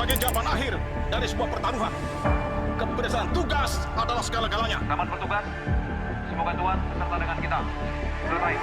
sebagai jawaban akhir dari sebuah pertaruhan. Keberhasilan tugas adalah segala-galanya. Selamat bertugas. Semoga Tuhan beserta dengan kita. Selesai.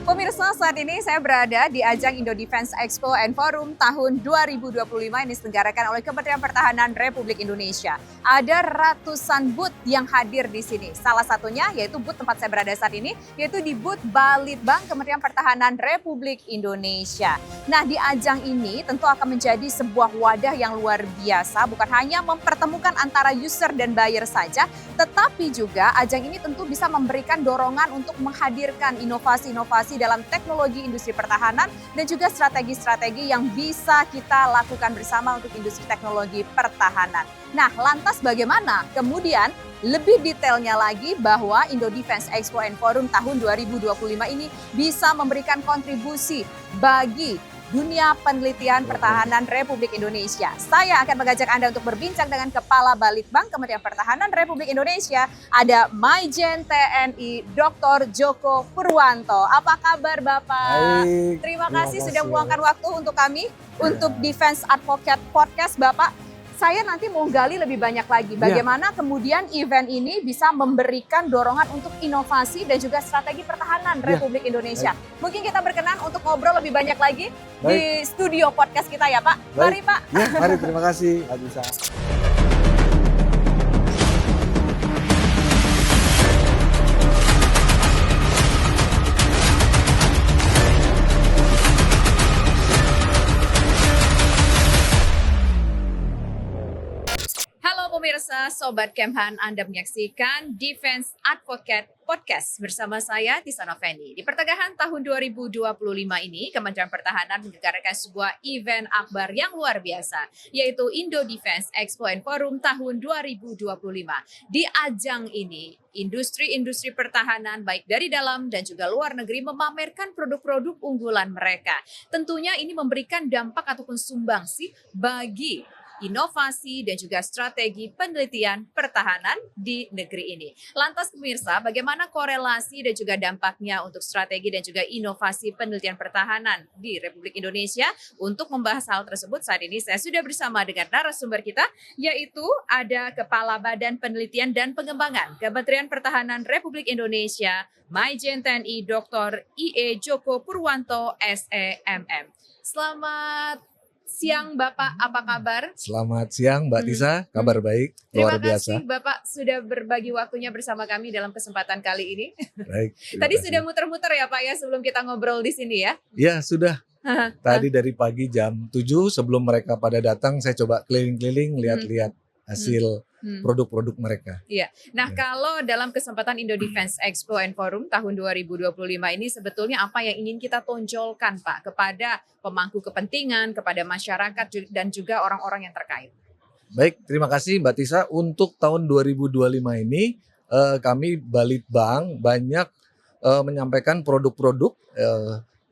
Pemirsa, saat ini saya berada di ajang Indo Defense Expo and Forum tahun 2025 yang diselenggarakan oleh Kementerian Pertahanan Republik Indonesia. Ada ratusan booth yang hadir di sini. Salah satunya yaitu booth tempat saya berada saat ini, yaitu di booth Balitbang Kementerian Pertahanan Republik Indonesia. Nah, di ajang ini tentu akan menjadi sebuah wadah yang luar biasa, bukan hanya mempertemukan antara user dan buyer saja, tetapi juga ajang ini tentu bisa memberikan dorongan untuk menghadirkan inovasi-inovasi dalam teknologi industri pertahanan dan juga strategi-strategi yang bisa kita lakukan bersama untuk industri teknologi pertahanan. Nah, lantas bagaimana kemudian lebih detailnya lagi bahwa Indo Defense Expo and Forum tahun 2025 ini bisa memberikan kontribusi bagi dunia penelitian pertahanan Republik Indonesia. Saya akan mengajak Anda untuk berbincang dengan Kepala Balitbang Kementerian Pertahanan Republik Indonesia. Ada Maijen TNI Dr. Joko Purwanto. Apa kabar Bapak? Baik, Terima kasih sudah kasih. meluangkan waktu untuk kami, untuk Defense Advocate Podcast Bapak. Saya nanti mau gali lebih banyak lagi bagaimana kemudian event ini bisa memberikan dorongan untuk inovasi dan juga strategi pertahanan Republik Indonesia. Mungkin kita berkenan untuk ngobrol lebih banyak lagi di studio podcast kita ya Pak. Mari Pak. Ya, mari, terima kasih Mbak Tisa. Halo pemirsa, Sobat Kemhan, Anda menyaksikan Defense Advocate Podcast bersama saya, Tisa Noveni. Di pertengahan tahun 2025 ini, Kementerian Pertahanan menyelenggarakan sebuah event akbar yang luar biasa, yaitu Indo Defense Expo and Forum tahun 2025. Di ajang ini, industri-industri pertahanan baik dari dalam dan juga luar negeri memamerkan produk-produk unggulan mereka. Tentunya ini memberikan dampak ataupun sumbangsi bagi inovasi dan juga strategi penelitian pertahanan di negeri ini. Lantas pemirsa, bagaimana korelasi dan juga dampaknya untuk strategi dan juga inovasi penelitian pertahanan di Republik Indonesia? Untuk membahas hal tersebut, saat ini saya sudah bersama dengan narasumber kita, yaitu ada Kepala Badan Penelitian dan Pengembangan Kementerian Pertahanan Republik Indonesia, Maijen TNI Dr. IE Joko Purwanto, SEMM. Selamat siang Bapak, apa kabar? Selamat siang Mbak Tisa, kabar baik, luar Terima biasa. kasih Bapak sudah berbagi waktunya bersama kami dalam kesempatan kali ini. Baik. Tadi sudah muter-muter ya Pak ya sebelum kita ngobrol di sini ya? Ya, sudah. Tadi dari pagi jam 7 sebelum mereka pada datang, saya coba keliling-keliling lihat-lihat hasil produk-produk mereka. Iya. Nah, Ya. kalau dalam kesempatan Indo Defense Expo and Forum tahun 2025 ini sebetulnya apa yang ingin kita tonjolkan Pak kepada pemangku kepentingan, kepada masyarakat dan juga orang-orang yang terkait? Baik, terima kasih Mbak Tisa. Untuk tahun 2025 ini kami Balitbang banyak menyampaikan produk-produk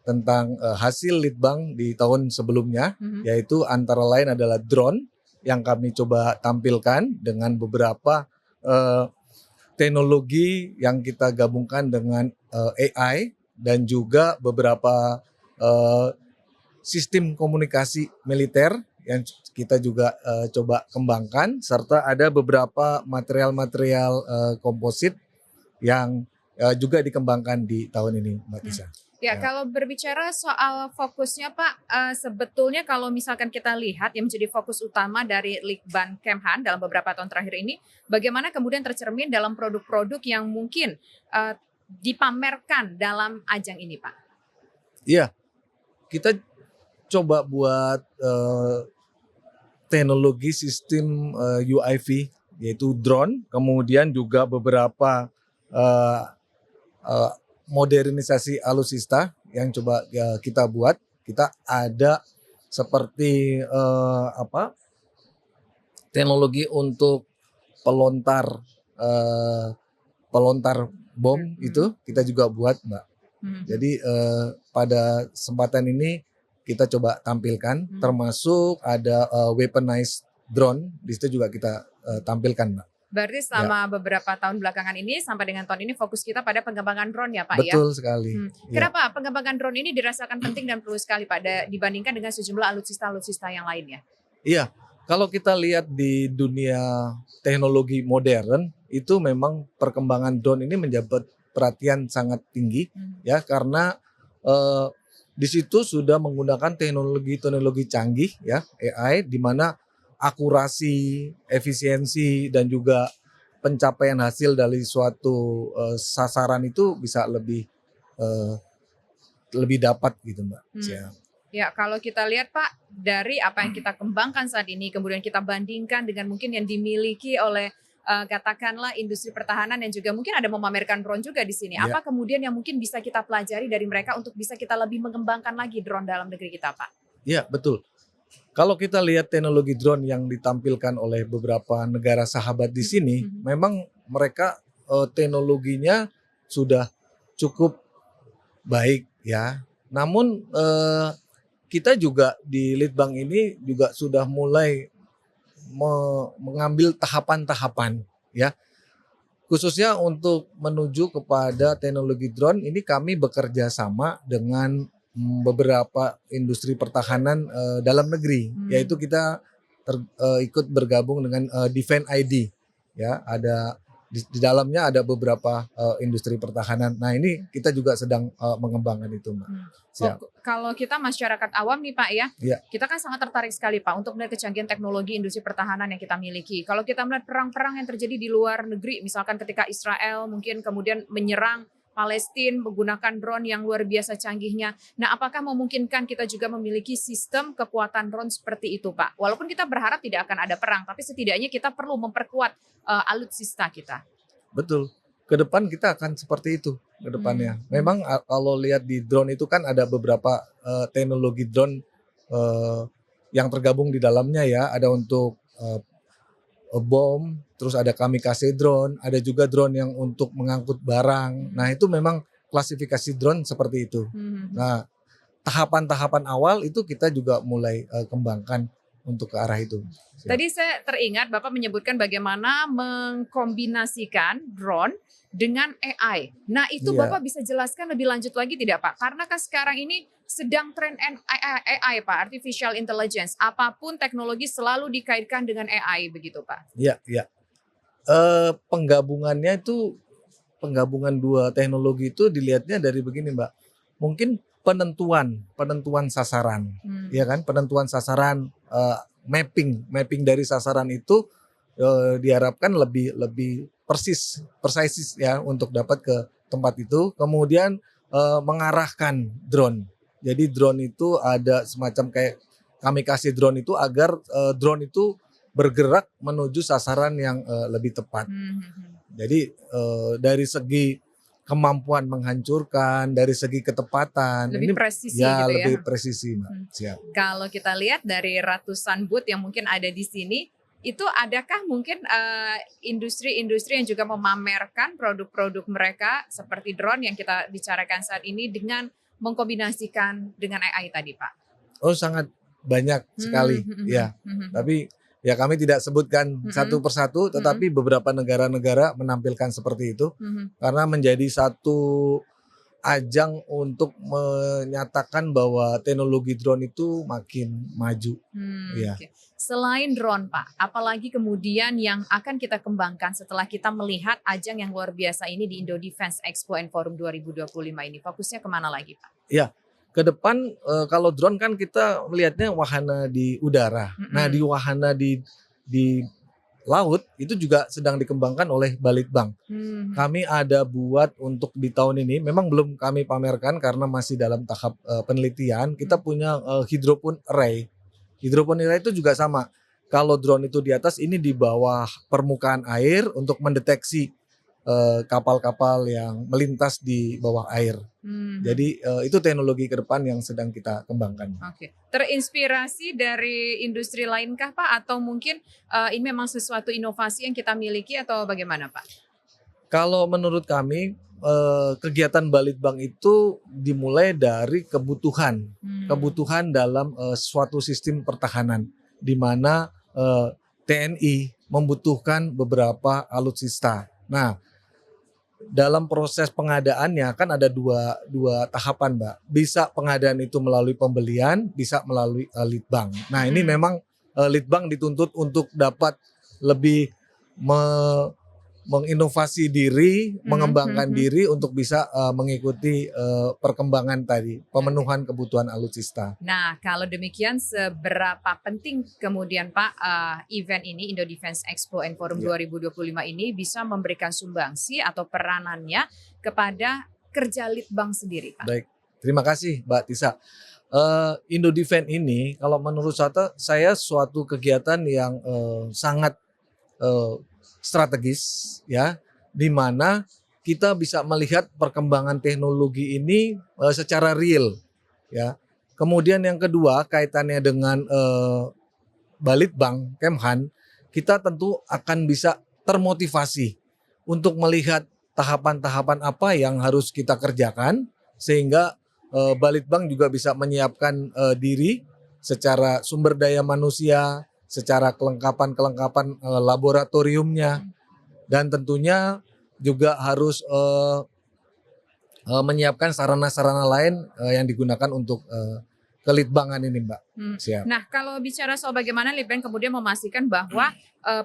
tentang hasil Litbang di tahun sebelumnya, yaitu antara lain adalah drone yang kami coba tampilkan dengan beberapa teknologi yang kita gabungkan dengan AI dan juga beberapa sistem komunikasi militer yang kita juga coba kembangkan, serta ada beberapa material-material komposit yang juga dikembangkan di tahun ini, Mbak Tisa. Ya, kalau berbicara soal fokusnya Pak, sebetulnya kalau misalkan kita lihat yang menjadi fokus utama dari Litbang Kemhan dalam beberapa tahun terakhir ini, bagaimana kemudian tercermin dalam produk-produk yang mungkin dipamerkan dalam ajang ini Pak? Iya, kita coba buat teknologi sistem UAV yaitu drone, kemudian juga beberapa eh, modernisasi alutsista yang coba kita buat. Kita ada seperti teknologi untuk pelontar pelontar bom itu kita juga buat, Mbak. Jadi pada kesempatan ini kita coba tampilkan, termasuk ada weaponized drone di situ juga kita tampilkan, Mbak. Berarti selama beberapa tahun belakangan ini sampai dengan tahun ini fokus kita pada pengembangan drone ya Pak ya? Betul sekali. Ya. Kenapa pengembangan drone ini dirasakan penting dan perlu sekali Pak dibandingkan dengan sejumlah alutsista-alutsista yang lainnya? Iya, kalau kita lihat di dunia teknologi modern itu memang perkembangan drone ini menjabat perhatian sangat tinggi ya, karena di situ sudah menggunakan teknologi canggih ya, AI, di mana akurasi, efisiensi dan juga pencapaian hasil dari suatu sasaran itu bisa lebih dapat gitu, Mbak. Ya, kalau kita lihat Pak, dari apa yang kita kembangkan saat ini, kemudian kita bandingkan dengan mungkin yang dimiliki oleh katakanlah industri pertahanan yang juga mungkin ada memamerkan drone juga di sini. Apa kemudian yang mungkin bisa kita pelajari dari mereka untuk bisa kita lebih mengembangkan lagi drone dalam negeri kita, Pak? Iya, betul. Kalau kita lihat teknologi drone yang ditampilkan oleh beberapa negara sahabat di sini, memang mereka teknologinya sudah cukup baik ya. Namun kita juga di Litbang ini juga sudah mulai mengambil tahapan-tahapan ya. Khususnya untuk menuju kepada teknologi drone ini kami bekerja sama dengan beberapa industri pertahanan dalam negeri, yaitu kita ikut bergabung dengan Defense ID ya, ada di dalamnya ada beberapa industri pertahanan. Nah, ini kita juga sedang mengembangkan itu, Mbak. Kalau kita masyarakat awam nih Pak ya, kita kan sangat tertarik sekali Pak untuk melihat kecanggihan teknologi industri pertahanan yang kita miliki. Kalau kita melihat perang-perang yang terjadi di luar negeri, misalkan ketika Israel mungkin kemudian menyerang Palestina menggunakan drone yang luar biasa canggihnya. Nah, apakah memungkinkan kita juga memiliki sistem kekuatan drone seperti itu, Pak? Walaupun kita berharap tidak akan ada perang, tapi setidaknya kita perlu memperkuat alutsista kita. Betul. Ke depan kita akan seperti itu ke depannya. Memang kalau lihat di drone itu kan ada beberapa teknologi drone yang tergabung di dalamnya ya. Ada untuk bom, terus ada kamikaze drone, ada juga drone yang untuk mengangkut barang. Nah, itu memang klasifikasi drone seperti itu. Nah, tahapan-tahapan awal itu kita juga mulai kembangkan untuk ke arah itu. Tadi saya teringat Bapak menyebutkan bagaimana mengkombinasikan drone dengan AI. Nah, itu Bapak bisa jelaskan lebih lanjut lagi tidak Pak? Karena kan sekarang ini sedang tren AI Pak, Artificial Intelligence. Apapun teknologi selalu dikaitkan dengan AI begitu Pak? Iya, iya. Penggabungannya itu, penggabungan dua teknologi itu dilihatnya dari begini Mbak. Mungkin penentuan sasaran, ya kan? Penentuan sasaran, mapping dari sasaran itu diharapkan lebih persis ya untuk dapat ke tempat itu. Kemudian mengarahkan drone. Jadi drone itu ada semacam kayak kamikaze drone itu agar drone itu bergerak menuju sasaran yang lebih tepat. Jadi dari segi kemampuan menghancurkan, dari segi ketepatan, lebih presisi ya, gitu lebih ya. presisi, Mbak. Siap. Kalau kita lihat dari ratusan booth yang mungkin ada di sini, itu adakah mungkin industri-industri yang juga memamerkan produk-produk mereka seperti drone yang kita bicarakan saat ini dengan mengkombinasikan dengan AI tadi, Pak? Oh, sangat banyak sekali, ya. Tapi ya kami tidak sebutkan satu persatu, tetapi beberapa negara-negara menampilkan seperti itu karena menjadi satu ajang untuk menyatakan bahwa teknologi drone itu makin maju. Ya. Okay. Selain drone, Pak, apalagi kemudian yang akan kita kembangkan setelah kita melihat ajang yang luar biasa ini di Indo Defense Expo and Forum 2025 ini? Fokusnya kemana lagi, Pak? Ya, ke depan kalau drone kan kita melihatnya wahana di udara. Nah, di wahana di laut itu juga sedang dikembangkan oleh Balitbang. Kami ada buat untuk di tahun ini, memang belum kami pamerkan karena masih dalam tahap penelitian. Kita punya hydrophone array. Hydrophone array itu juga sama. kalau drone itu di atas, ini di bawah permukaan air untuk mendeteksi kapal-kapal yang melintas di bawah air. Jadi itu teknologi ke depan yang sedang kita kembangkan. Oke. Terinspirasi dari industri lainkah Pak? Atau mungkin ini memang sesuatu inovasi yang kita miliki atau bagaimana Pak? Kalau menurut kami kegiatan Balitbang itu dimulai dari kebutuhan dalam suatu sistem pertahanan, di mana TNI membutuhkan beberapa alutsista. Nah, dalam proses pengadaannya kan ada dua tahapan, Mbak. Bisa pengadaan itu melalui pembelian, bisa melalui litbang. Nah, ini memang litbang dituntut untuk dapat lebih menginovasi diri, mengembangkan diri untuk bisa mengikuti perkembangan tadi, pemenuhan kebutuhan alutsista. Nah, kalau demikian seberapa penting kemudian Pak event ini Indo Defense Expo and Forum 2025 ini bisa memberikan sumbangsi atau peranannya kepada kerja litbang sendiri, Pak? Baik, terima kasih Mbak Tisa. Indo Defense ini kalau menurut saya suatu kegiatan yang sangat strategis, ya, di mana kita bisa melihat perkembangan teknologi ini secara real, ya. Kemudian yang kedua kaitannya dengan Balitbang Kemhan, kita tentu akan bisa termotivasi untuk melihat tahapan-tahapan apa yang harus kita kerjakan, sehingga Balitbang juga bisa menyiapkan diri secara sumber daya manusia, secara kelengkapan laboratoriumnya, dan tentunya juga harus menyiapkan sarana-sarana lain yang digunakan untuk kelitbangan ini, Mbak. Siap. Nah, kalau bicara soal bagaimana Litbang kemudian memastikan bahwa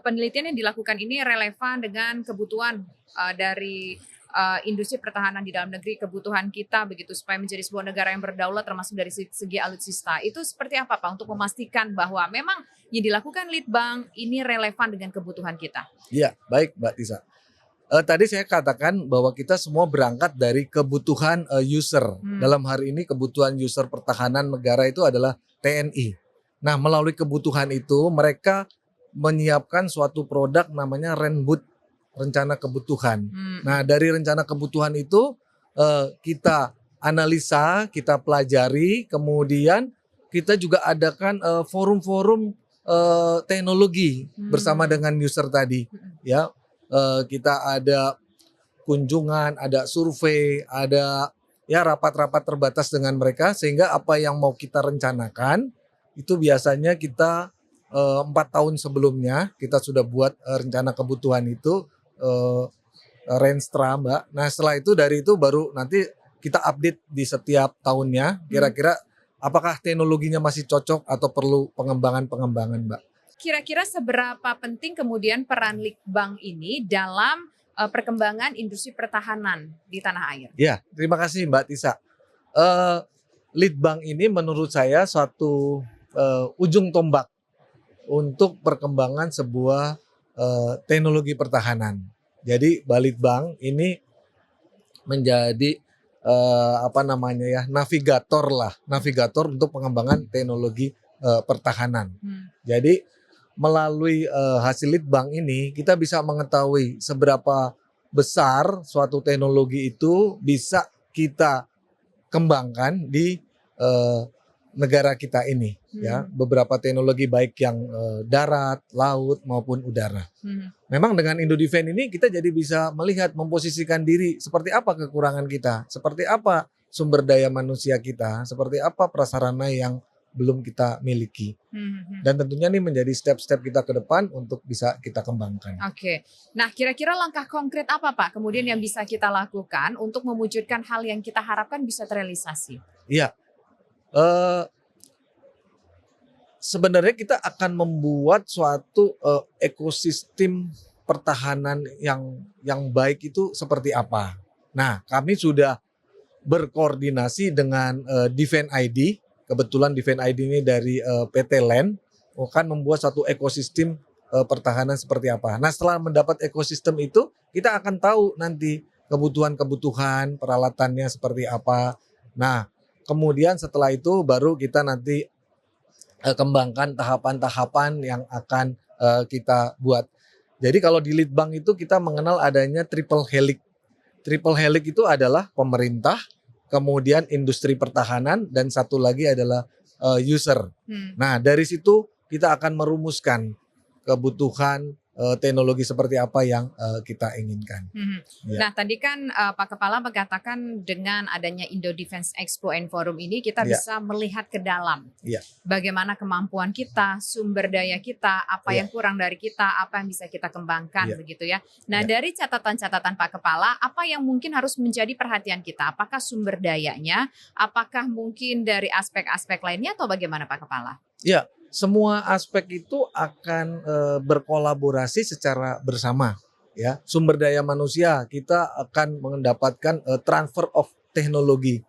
penelitian yang dilakukan ini relevan dengan kebutuhan dari industri pertahanan di dalam negeri, kebutuhan kita begitu supaya menjadi sebuah negara yang berdaulat termasuk dari segi alutsista. Itu seperti apa Pak untuk memastikan bahwa memang yang dilakukan Litbang ini relevan dengan kebutuhan kita? Iya, baik Mbak Tisa. Tadi saya katakan bahwa kita semua berangkat dari kebutuhan user. Dalam hari ini kebutuhan user pertahanan negara itu adalah TNI. Nah, melalui kebutuhan itu mereka menyiapkan suatu produk namanya Renbud, rencana kebutuhan. Nah, dari rencana kebutuhan itu kita analisa, kita pelajari, kemudian kita juga adakan forum-forum teknologi bersama dengan user tadi, ya. Kita ada kunjungan, ada survei, ada ya rapat-rapat terbatas dengan mereka, sehingga apa yang mau kita rencanakan itu biasanya kita 4 tahun sebelumnya kita sudah buat rencana kebutuhan itu, Renstra, Mbak. Nah, setelah itu dari itu baru nanti kita update di setiap tahunnya, kira-kira apakah teknologinya masih cocok atau perlu pengembangan-pengembangan, Mbak. Kira-kira seberapa penting kemudian peran Litbang ini dalam perkembangan industri pertahanan di tanah air? Ya, terima kasih Mbak Tisa. Litbang ini menurut saya suatu ujung tombak untuk perkembangan sebuah teknologi pertahanan. Jadi Balitbang ini menjadi navigator untuk pengembangan teknologi pertahanan. Jadi melalui hasil Litbang ini kita bisa mengetahui seberapa besar suatu teknologi itu bisa kita kembangkan di negara kita ini, ya. Beberapa teknologi baik yang darat, laut maupun udara. Memang dengan Indo Defense ini kita jadi bisa melihat, memposisikan diri seperti apa kekurangan kita, seperti apa sumber daya manusia kita, seperti apa prasarana yang belum kita miliki. Dan tentunya ini menjadi step-step kita ke depan untuk bisa kita kembangkan. Oke. Nah, kira-kira langkah konkret apa Pak kemudian yang bisa kita lakukan untuk mewujudkan hal yang kita harapkan bisa terrealisasi? Iya. Sebenarnya kita akan membuat suatu ekosistem pertahanan yang baik itu seperti apa. Nah, kami sudah berkoordinasi dengan Defense ID. Kebetulan Defense ID ini dari PT LAN akan membuat satu ekosistem pertahanan seperti apa. Nah, setelah mendapat ekosistem itu, kita akan tahu nanti kebutuhan-kebutuhan peralatannya seperti apa. Nah, kemudian setelah itu baru kita nanti kembangkan tahapan-tahapan yang akan kita buat. Jadi kalau di Litbang itu kita mengenal adanya triple helix. Triple helix itu adalah pemerintah, kemudian industri pertahanan, dan satu lagi adalah user. Nah, dari situ kita akan merumuskan kebutuhan teknologi seperti apa yang kita inginkan. Ya. Nah, tadi kan Pak Kepala mengatakan dengan adanya Indo Defense Expo and Forum ini kita Ya. bisa melihat ke dalam. Ya. Bagaimana kemampuan kita, sumber daya kita, apa Ya. yang kurang dari kita, apa yang bisa kita kembangkan, Ya. begitu ya. Nah, Ya. dari catatan-catatan Pak Kepala, apa yang mungkin harus menjadi perhatian kita? Apakah sumber dayanya? Apakah mungkin dari aspek-aspek lainnya atau bagaimana Pak Kepala? Ya, semua aspek itu akan berkolaborasi secara bersama. Ya, sumber daya manusia kita akan mendapatkan transfer of teknologi.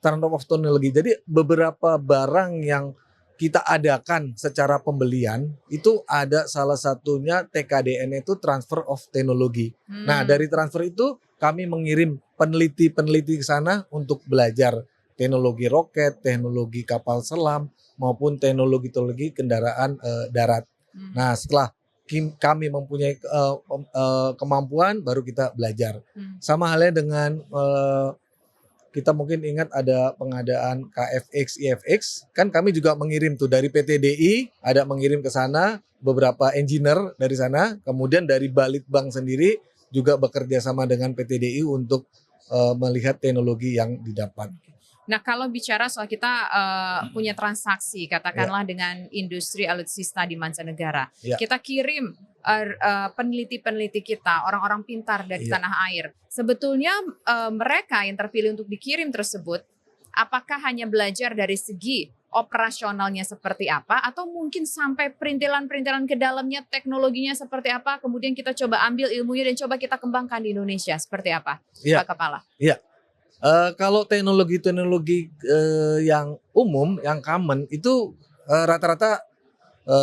Jadi beberapa barang yang kita adakan secara pembelian itu ada salah satunya TKDN itu transfer of teknologi. Nah, dari transfer itu kami mengirim peneliti-peneliti ke sana untuk belajar teknologi roket, teknologi kapal selam, maupun teknologi-teknologi kendaraan darat. Nah, setelah kami mempunyai kemampuan, baru kita belajar. Sama halnya dengan kita mungkin ingat ada pengadaan KFX, IFX, kan kami juga mengirim tuh dari PTDI, ada mengirim ke sana beberapa engineer dari sana, kemudian dari Balitbang sendiri juga bekerja sama dengan PTDI untuk melihat teknologi yang didapat. Nah, kalau bicara soal kita punya transaksi, katakanlah dengan industri alutsista di mancanegara, kita kirim peneliti-peneliti kita, orang-orang pintar dari tanah air. Sebetulnya mereka yang terpilih untuk dikirim tersebut, apakah hanya belajar dari segi operasionalnya seperti apa, atau mungkin sampai perintilan-perintilan ke dalamnya, teknologinya seperti apa, kemudian kita coba ambil ilmunya dan coba kita kembangkan di Indonesia, seperti apa, Pak Kepala? Iya. Kalau teknologi-teknologi yang umum, yang common itu rata-rata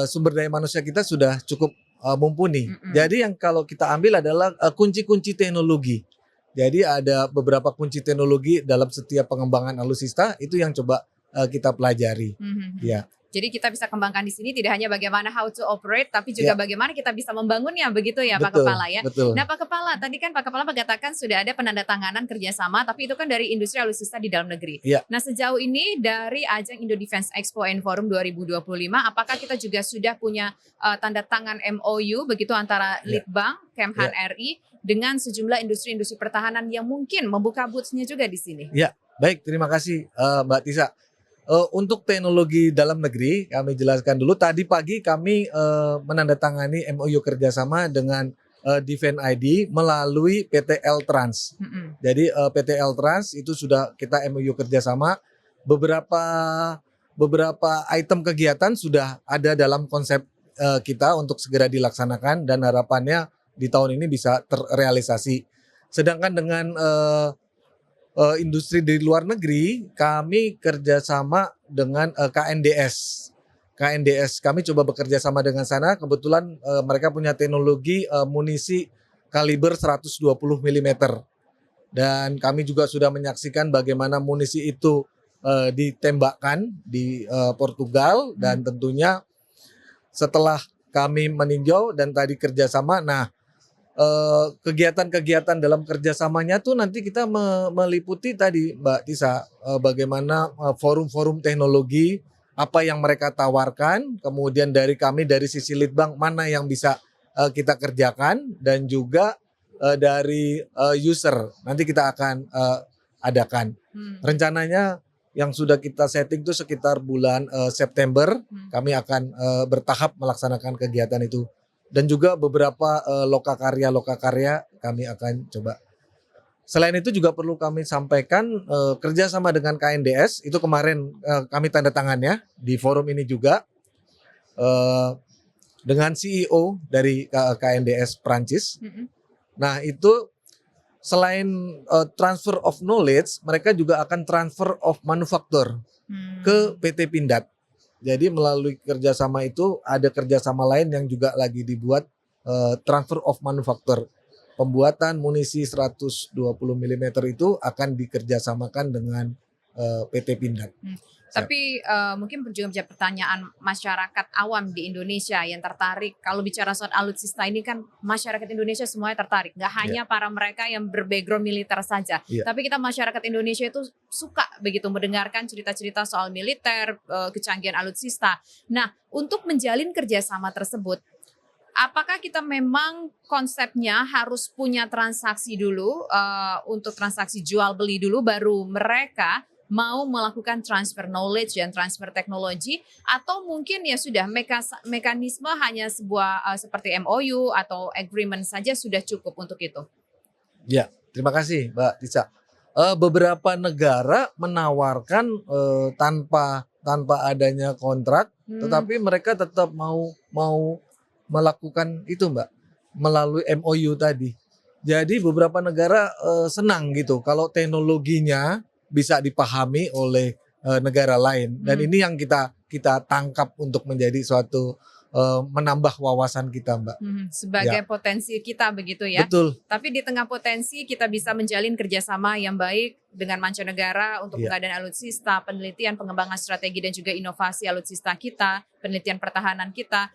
sumber daya manusia kita sudah cukup mumpuni. Jadi yang kalau kita ambil adalah kunci-kunci teknologi. Jadi ada beberapa kunci teknologi dalam setiap pengembangan alutsista itu yang coba kita pelajari. Ya. Jadi kita bisa kembangkan di sini tidak hanya bagaimana how to operate, tapi juga bagaimana kita bisa membangunnya, begitu ya Pak Kepala ya. Betul. Nah Pak Kepala, tadi kan Pak Kepala mengatakan sudah ada penandatanganan kerjasama, tapi itu kan dari industri alutsista di dalam negeri. Nah sejauh ini dari ajang Indo Defense Expo and Forum 2025, apakah kita juga sudah punya tanda tangan MOU begitu antara Litbang, Kemhan RI dengan sejumlah industri-industri pertahanan yang mungkin membuka booth-nya juga di sini? Ya, baik, terima kasih Mbak Tisa. Untuk teknologi dalam negeri kami jelaskan dulu. Tadi pagi kami menandatangani MOU kerjasama dengan Defense ID melalui PT L Trans. Jadi PT L Trans itu sudah kita MOU kerjasama. Beberapa item kegiatan sudah ada dalam konsep kita untuk segera dilaksanakan dan harapannya di tahun ini bisa terrealisasi. Sedangkan dengan industri di luar negeri, kami kerjasama dengan KNDS. KNDS kami coba bekerja sama dengan sana. Kebetulan mereka punya teknologi munisi kaliber 120 mm. Dan kami juga sudah menyaksikan bagaimana munisi itu ditembakkan di Portugal. Dan tentunya setelah kami meninjau dan tadi kerjasama, kegiatan-kegiatan dalam kerjasamanya tuh nanti kita meliputi tadi Mbak Tisa, bagaimana forum-forum teknologi, apa yang mereka tawarkan, kemudian dari kami dari sisi Litbang mana yang bisa kita kerjakan, dan juga dari user nanti kita akan adakan. Rencananya yang sudah kita setting itu sekitar bulan September kami akan bertahap melaksanakan kegiatan itu. Dan juga beberapa lokakarya kami akan coba. Selain itu juga perlu kami sampaikan kerjasama dengan KNDS itu kemarin kami tanda tangannya di forum ini juga dengan CEO dari KNDS Prancis. Nah itu selain transfer of knowledge, mereka juga akan transfer of manufacture ke PT Pindad. Jadi melalui kerjasama itu ada kerjasama lain yang juga lagi dibuat transfer of manufacture. Pembuatan munisi 120 mm itu akan dikerjasamakan dengan PT Pindad. Tapi mungkin juga menjadi pertanyaan masyarakat awam di Indonesia yang tertarik. Kalau bicara soal alutsista ini kan masyarakat Indonesia semuanya tertarik. Nggak hanya para mereka yang berbackground militer saja. Tapi kita masyarakat Indonesia itu suka begitu mendengarkan cerita-cerita soal militer, kecanggihan alutsista. Nah, untuk menjalin kerjasama tersebut, apakah kita memang konsepnya harus punya transaksi dulu, untuk transaksi jual beli dulu baru mereka mau melakukan transfer knowledge dan transfer teknologi, atau mungkin ya sudah mekanisme hanya sebuah seperti MOU atau agreement saja sudah cukup untuk itu? Ya, terima kasih Mbak Tisa. Beberapa negara menawarkan tanpa adanya kontrak, tetapi mereka tetap mau melakukan itu Mbak, melalui MOU tadi. Jadi beberapa negara senang gitu kalau teknologinya bisa dipahami oleh negara lain, dan ini yang kita tangkap untuk menjadi suatu menambah wawasan kita Mbak. Sebagai potensi kita begitu ya. Betul. Tapi di tengah potensi kita bisa menjalin kerjasama yang baik dengan mancanegara untuk pengadaan alutsista, penelitian, pengembangan strategi dan juga inovasi alutsista kita, penelitian pertahanan kita.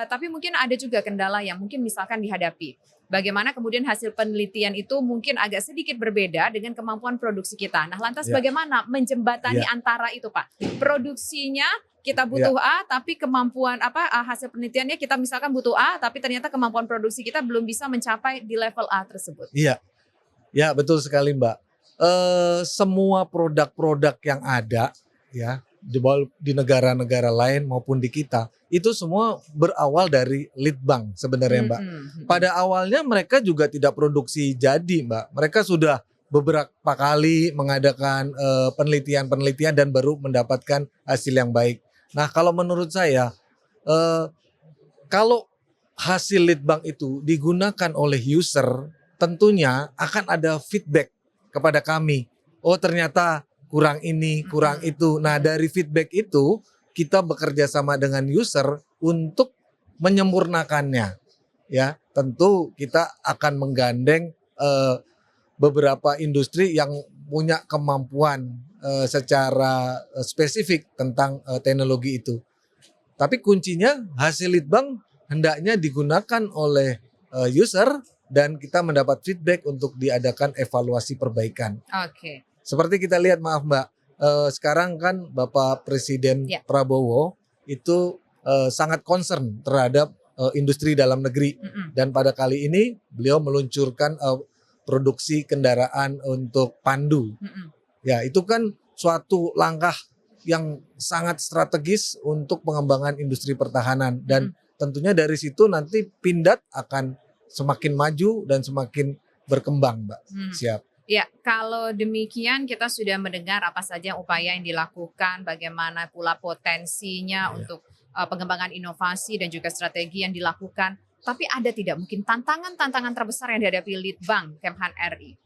Tapi mungkin ada juga kendala yang mungkin misalkan dihadapi. Bagaimana kemudian hasil penelitian itu mungkin agak sedikit berbeda dengan kemampuan produksi kita. Nah, lantas bagaimana menjembatani antara itu, Pak? Produksinya kita butuh A, tapi kemampuan hasil penelitiannya kita misalkan butuh A, tapi ternyata kemampuan produksi kita belum bisa mencapai di level A tersebut. Iya, ya betul sekali Mbak. Semua produk-produk yang ada ya di negara-negara lain maupun di kita, itu semua berawal dari lead bank sebenarnya Mbak. Pada awalnya mereka juga tidak produksi jadi Mbak. Mereka sudah beberapa kali mengadakan penelitian-penelitian dan baru mendapatkan hasil yang baik. Nah, kalau menurut saya, kalau hasil lead bank itu digunakan oleh user, tentunya akan ada feedback kepada kami. Oh, ternyata kurang ini, kurang itu. Nah, dari feedback itu kita bekerja sama dengan user untuk menyempurnakannya. Ya, tentu kita akan menggandeng beberapa industri yang punya kemampuan secara spesifik tentang teknologi itu. Tapi kuncinya hasil lead bank hendaknya digunakan oleh user dan kita mendapat feedback untuk diadakan evaluasi perbaikan. Oke. Seperti kita lihat, maaf Mbak, sekarang kan Bapak Presiden Prabowo itu sangat concern terhadap industri dalam negeri. Dan pada kali ini beliau meluncurkan produksi kendaraan untuk pandu. Ya, itu kan suatu langkah yang sangat strategis untuk pengembangan industri pertahanan. Dan tentunya dari situ nanti Pindad akan semakin maju dan semakin berkembang, Mbak. Siap. Ya, kalau demikian kita sudah mendengar apa saja upaya yang dilakukan, bagaimana pula potensinya untuk pengembangan inovasi dan juga strategi yang dilakukan. Tapi ada tidak mungkin tantangan-tantangan terbesar yang dihadapi Litbang Kemhan RI?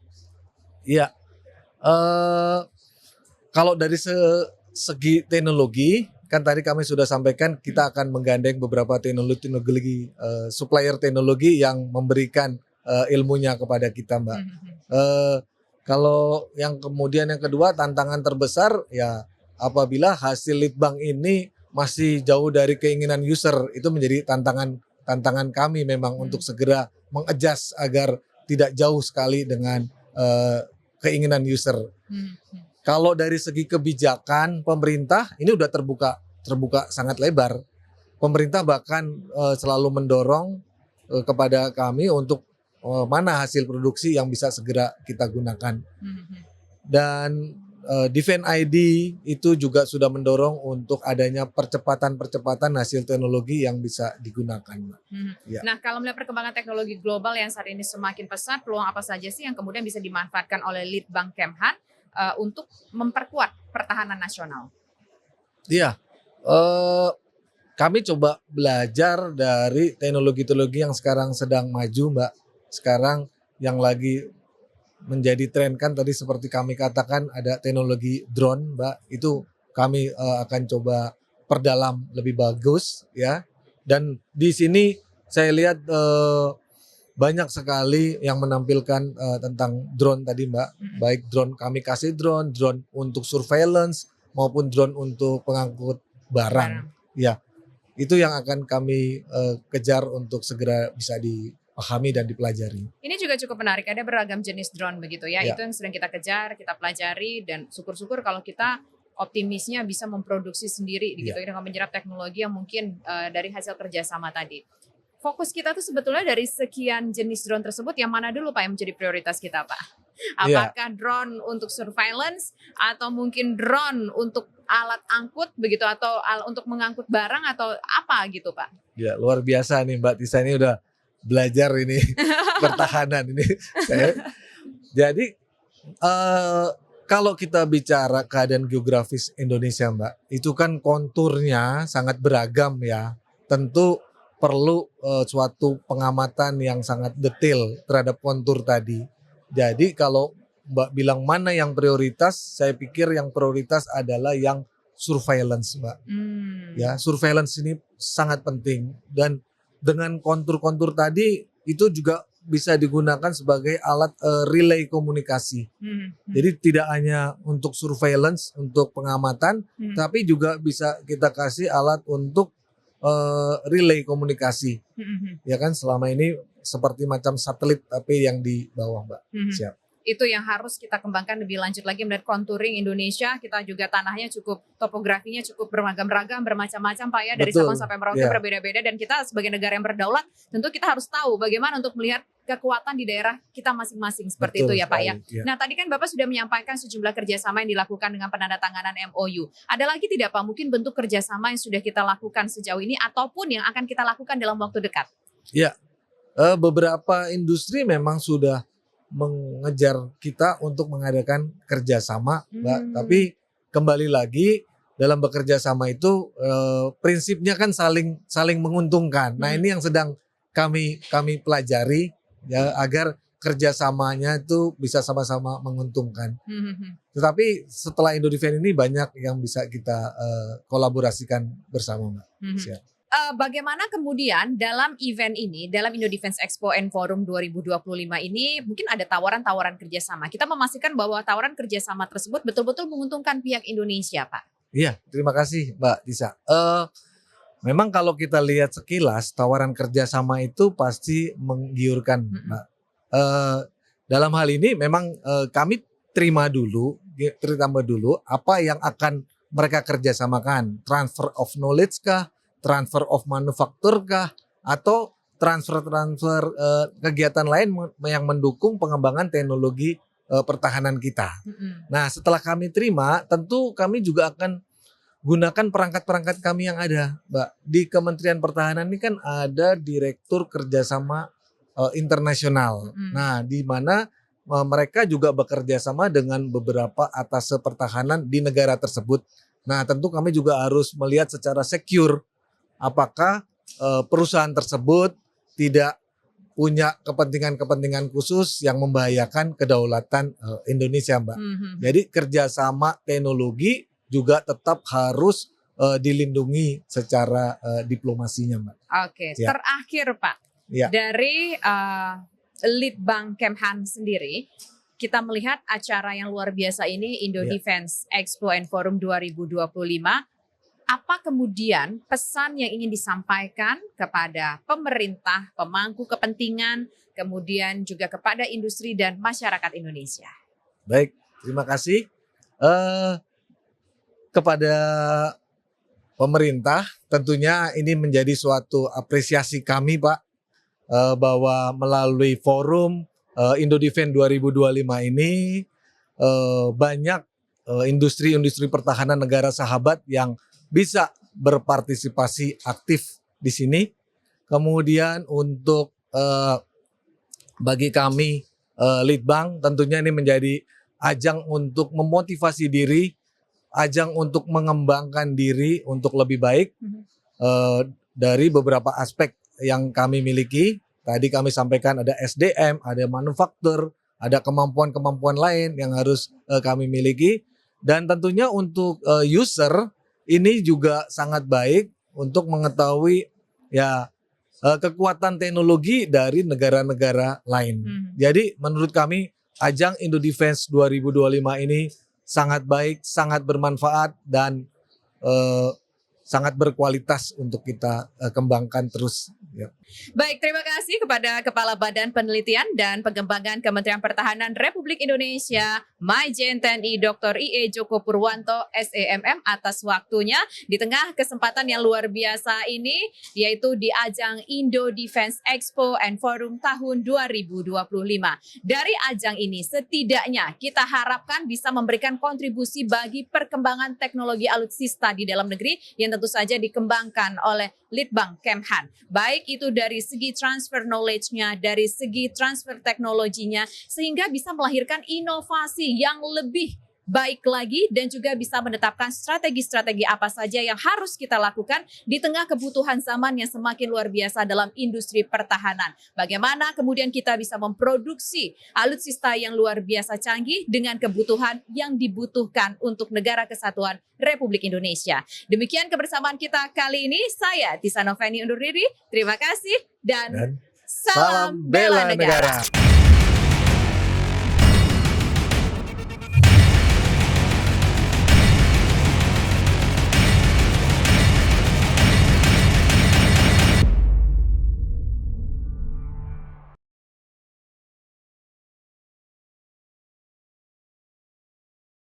Iya, kalau dari segi teknologi, kan tadi kami sudah sampaikan kita akan menggandeng beberapa teknologi supplier teknologi yang memberikan ilmunya kepada kita, Mbak. Kalau yang kemudian yang kedua, tantangan terbesar ya apabila hasil lead bank ini masih jauh dari keinginan user, itu menjadi tantangan kami memang untuk segera mengadjust agar tidak jauh sekali dengan keinginan user. Kalau dari segi kebijakan pemerintah ini udah terbuka sangat lebar. Pemerintah bahkan selalu mendorong kepada kami untuk mana hasil produksi yang bisa segera kita gunakan. Dan Defense ID itu juga sudah mendorong untuk adanya percepatan hasil teknologi yang bisa digunakan. Ya. Nah, kalau melihat perkembangan teknologi global yang saat ini semakin pesat, peluang apa saja sih yang kemudian bisa dimanfaatkan oleh Litbang Kemhan untuk memperkuat pertahanan nasional? Iya, kami coba belajar dari teknologi-teknologi yang sekarang sedang maju, Mbak. Sekarang yang lagi menjadi tren kan tadi seperti kami katakan ada teknologi drone, Mbak. Itu kami akan coba perdalam lebih bagus ya. Dan di sini saya lihat banyak sekali yang menampilkan tentang drone tadi, Mbak. Baik drone kamikaze drone untuk surveillance maupun drone untuk pengangkut barang. Ya, itu yang akan kami kejar untuk segera bisa dipahami dan dipelajari. Ini juga cukup menarik, ada beragam jenis drone begitu ya. Ya. Itu yang sedang kita kejar, kita pelajari, dan syukur-syukur kalau kita optimisnya bisa memproduksi sendiri gitu dengan menyerap teknologi yang mungkin dari hasil kerjasama tadi. Fokus kita tuh sebetulnya dari sekian jenis drone tersebut, yang mana dulu Pak yang menjadi prioritas kita Pak? Apakah drone untuk surveillance atau mungkin drone untuk alat angkut begitu, atau untuk mengangkut barang, atau apa gitu Pak? Ya, luar biasa nih Mbak Tisa, ini udah belajar ini pertahanan ini. Jadi kalau kita bicara keadaan geografis Indonesia Mbak, itu kan konturnya sangat beragam ya. Tentu perlu suatu pengamatan yang sangat detail terhadap kontur tadi. Jadi kalau Mbak bilang mana yang prioritas, saya pikir yang prioritas adalah yang surveillance Mbak. Ya, surveillance ini sangat penting, dan dengan kontur-kontur tadi itu juga bisa digunakan sebagai alat relay komunikasi. Jadi tidak hanya untuk surveillance, untuk pengamatan, tapi juga bisa kita kasih alat untuk relay komunikasi. Ya kan, selama ini seperti macam satelit tapi yang di bawah Mbak. Siap. Itu yang harus kita kembangkan lebih lanjut lagi, melihat contouring Indonesia. Kita juga tanahnya cukup, topografinya cukup beragam-ragam, bermacam-macam Pak ya, dari Sabang sampai Merauke berbeda-beda, dan kita sebagai negara yang berdaulat tentu kita harus tahu bagaimana untuk melihat kekuatan di daerah kita masing-masing, seperti itu ya Pak ya. Nah tadi kan Bapak sudah menyampaikan sejumlah kerjasama yang dilakukan dengan penandatanganan MOU. Ada lagi tidak Pak mungkin bentuk kerjasama yang sudah kita lakukan sejauh ini, ataupun yang akan kita lakukan dalam waktu dekat? Ya, beberapa industri memang sudah mengejar kita untuk mengadakan kerjasama Mbak. Tapi kembali lagi, dalam bekerja sama itu prinsipnya kan saling menguntungkan. Nah ini yang sedang kami pelajari ya, agar kerjasamanya itu bisa sama-sama menguntungkan. Tetapi setelah Indodefense ini banyak yang bisa kita kolaborasikan bersama Mbak. Siap. Bagaimana kemudian dalam event ini, dalam Indodefense Expo and Forum 2025 ini, mungkin ada tawaran-tawaran kerjasama. Kita memastikan bahwa tawaran kerjasama tersebut betul-betul menguntungkan pihak Indonesia, Pak. Iya, terima kasih Mbak Tisa. Memang kalau kita lihat sekilas, tawaran kerjasama itu pasti menggiurkan, Mbak. Dalam hal ini memang kami terima dulu apa yang akan mereka kerjasamakan. Transfer of knowledge kah? Transfer of manufaktur kah, atau transfer kegiatan lain yang mendukung pengembangan teknologi pertahanan kita. Nah setelah kami terima, tentu kami juga akan gunakan perangkat-perangkat kami yang ada, Mbak. Di Kementerian Pertahanan ini kan ada Direktur Kerjasama Internasional. Nah di mana mereka juga bekerja sama dengan beberapa atas pertahanan di negara tersebut. Nah tentu kami juga harus melihat secara secure apakah perusahaan tersebut tidak punya kepentingan-kepentingan khusus yang membahayakan kedaulatan Indonesia, Mbak. Jadi kerjasama teknologi juga tetap harus dilindungi secara diplomasinya, Mbak. Oke, terakhir Pak, dari Litbang Kemhan sendiri, kita melihat acara yang luar biasa ini, Indodefense Expo and Forum 2025. Apa kemudian pesan yang ingin disampaikan kepada pemerintah, pemangku kepentingan, kemudian juga kepada industri dan masyarakat Indonesia? Baik, terima kasih. Kepada pemerintah tentunya ini menjadi suatu apresiasi kami Pak, bahwa melalui forum Indodefense 2025 ini banyak industri-industri pertahanan negara sahabat yang bisa berpartisipasi aktif di sini. Kemudian untuk bagi kami Litbang tentunya ini menjadi ajang untuk memotivasi diri, ajang untuk mengembangkan diri untuk lebih baik dari beberapa aspek yang kami miliki. Tadi kami sampaikan ada SDM, ada manufaktur, ada kemampuan-kemampuan lain yang harus kami miliki. Dan tentunya untuk user ini juga sangat baik untuk mengetahui ya kekuatan teknologi dari negara-negara lain. Jadi menurut kami ajang Indodefense 2025 ini sangat baik, sangat bermanfaat dan sangat berkualitas untuk kita kembangkan terus. Ya. Baik, terima kasih kepada Kepala Badan Penelitian dan Pengembangan Kementerian Pertahanan Republik Indonesia, Majen TNI Dr. IE Joko Purwanto, SEMM atas waktunya di tengah kesempatan yang luar biasa ini, yaitu di ajang Indo Defense Expo and Forum tahun 2025. Dari ajang ini setidaknya kita harapkan bisa memberikan kontribusi bagi perkembangan teknologi alutsista di dalam negeri yang tentu saja dikembangkan oleh Litbang Kemhan. Baik itu dari segi transfer knowledge-nya, dari segi transfer teknologinya, sehingga bisa melahirkan inovasi yang lebih baik lagi dan juga bisa menetapkan strategi-strategi apa saja yang harus kita lakukan di tengah kebutuhan zaman yang semakin luar biasa dalam industri pertahanan. Bagaimana kemudian kita bisa memproduksi alutsista yang luar biasa canggih dengan kebutuhan yang dibutuhkan untuk negara kesatuan Republik Indonesia. Demikian kebersamaan kita kali ini. Saya Tisa Noveni undur diri. Terima kasih dan salam bela negara.